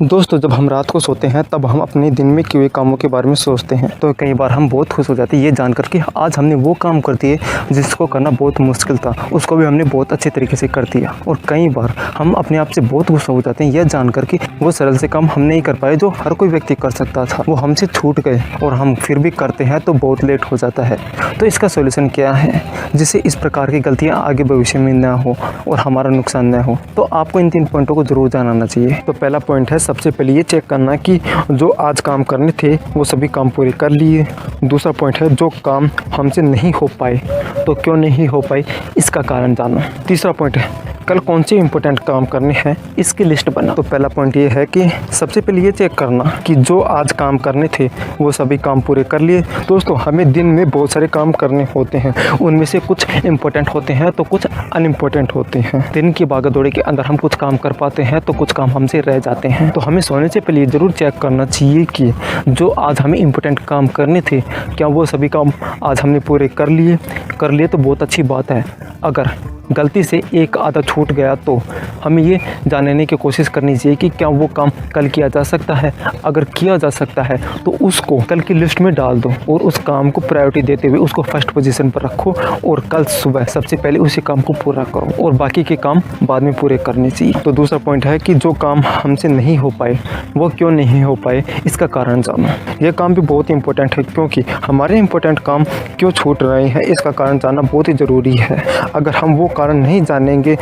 दोस्तों, जब हम रात को सोते हैं तब हम अपने दिन में किए हुए कामों के बारे में सोचते हैं, तो कई बार हम बहुत खुश हो जाते हैं ये जानकर कि आज हमने वो काम कर दिए जिसको करना बहुत मुश्किल था, उसको भी हमने बहुत अच्छे तरीके से कर दिया। और कई बार हम अपने आप से बहुत गुस्सा हो जाते हैं यह जानकर कि वो सरल से काम हम नहीं कर पाए जो हर कोई व्यक्ति कर सकता था, वो हमसे छूट गए और हम फिर भी करते हैं तो बहुत लेट हो जाता है। तो इसका सोल्यूशन क्या है जिससे इस प्रकार की गलतियाँ आगे भविष्य में ना हो और हमारा नुकसान न हो? तो आपको इन 3 पॉइंटों को जरूर जानना चाहिए। तो पहला पॉइंट है, सबसे पहले ये चेक करना कि जो आज काम करने थे वो सभी काम पूरे कर लिए। दूसरा पॉइंट है, जो काम हमसे नहीं हो पाए तो क्यों नहीं हो पाए इसका कारण जानो। तीसरा पॉइंट है, कल कौन से इंपॉर्टेंट काम करने हैं इसकी लिस्ट बना। तो पहला पॉइंट ये है कि सबसे पहले ये चेक करना कि जो आज काम करने थे वो सभी काम पूरे कर लिए। दोस्तों, हमें दिन में बहुत सारे काम करने होते हैं, उनमें से कुछ इंपॉर्टेंट होते हैं तो कुछ अनइम्पोर्टेंट होते हैं। दिन की भागदौड़ के अंदर हम कुछ काम कर पाते हैं तो कुछ काम हमसे रह जाते हैं। तो हमें सोने से पहले जरूर चेक करना चाहिए कि जो आज हमें इंपॉर्टेंट काम करने थे क्या वो सभी काम आज हमने पूरे कर लिए तो बहुत अच्छी बात है। अगर गलती से एक आधा छूट गया तो हमें ये जानने की कोशिश करनी चाहिए कि क्या वो काम कल किया जा सकता है। अगर किया जा सकता है तो उसको कल की लिस्ट में डाल दो और उस काम को प्रायोरिटी देते हुए उसको फर्स्ट पोजीशन पर रखो और कल सुबह सबसे पहले उसी काम को पूरा करो और बाकी के काम बाद में पूरे करने चाहिए। तो दूसरा पॉइंट है कि जो काम हमसे नहीं हो पाए वो क्यों नहीं हो पाए इसका कारण जानो। यह काम भी बहुत इंपॉर्टेंट है क्योंकि हमारे इंपॉर्टेंट काम क्यों छूट रहे हैं इसका कारण जानना बहुत ही ज़रूरी है। अगर हम वो कारण नहीं जानेंगे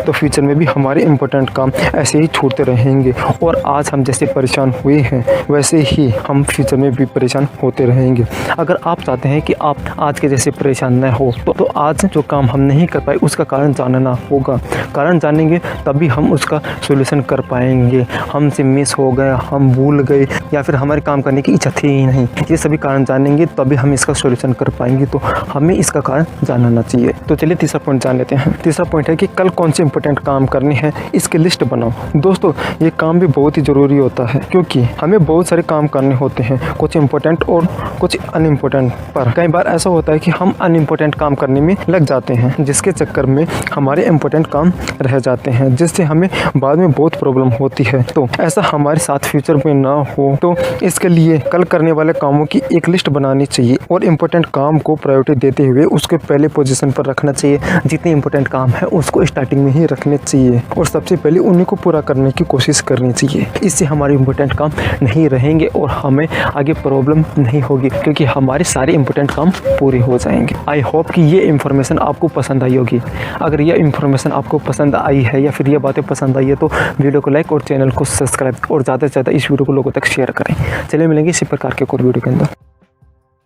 तो फ्यूचर में भी हमारे इंपॉर्टेंट काम ऐसे ही छूटते रहेंगे और आज हम जैसे परेशान हुए हैं वैसे ही हम फ्यूचर में भी परेशान होते रहेंगे। अगर आप चाहते हैं कि आप आज के जैसे परेशान न हो तो आज जो काम हम नहीं कर पाए उसका कारण जानना होगा। कारण जानेंगे तभी हम उसका सोल्यूशन कर पाएंगे। हमसे मिस हो गया, हम भूल गए या फिर हमारे काम करने की इच्छा थी ही नहीं, ये सभी कारण जानेंगे तभी हम इसका सोल्यूशन कर पाएंगे। तो हमें इसका कारण जानना चाहिए। तो चलिए तीसरा पॉइंट जान लेते हैं। तीसरा पॉइंट है कि कल कौन से इंपॉर्टेंट काम करने हैं इसकी लिस्ट बनाओ। दोस्तों, ये काम भी बहुत ही ज़रूरी होता है क्योंकि हमें बहुत सारे काम करने होते हैं, कुछ इंपॉर्टेंट और कुछ अनइम्पोर्टेंट। पर कई बार ऐसा होता है कि हम अनइम्पोर्टेंट काम करने में लग जाते हैं जिसके चक्कर में हमारे इंपॉर्टेंट काम रह जाते हैं जिससे हमें बाद में बहुत प्रॉब्लम होती है। तो ऐसा हमारे साथ फ्यूचर में ना हो तो इसके लिए कल करने वाले कामों की एक लिस्ट बनानी चाहिए और इम्पोर्टेंट काम को प्रायोरिटी देते हुए उसके पहले पोजीशन पर रखना चाहिए। जितने इंपॉर्टेंट काम है उसको स्टार्टिंग में ही रखने चाहिए और सबसे पहले उन्हीं को पूरा करने की कोशिश करनी चाहिए। इससे हमारे इंपॉर्टेंट काम नहीं रहेंगे और हमें आगे प्रॉब्लम नहीं होगी क्योंकि हमारे सारे इंपॉर्टेंट काम पूरे हो जाएंगे। आई होप कि ये इन्फॉर्मेशन आपको पसंद आई होगी। अगर यह इन्फॉर्मेशन आपको पसंद आई है या फिर ये बातें पसंद आई है तो वीडियो को लाइक और चैनल को सब्सक्राइब और ज़्यादा से ज़्यादा इस वीडियो को लोगों तक शेयर करें। चलिए मिलेंगे इसी प्रकार के और वीडियो के अंदर।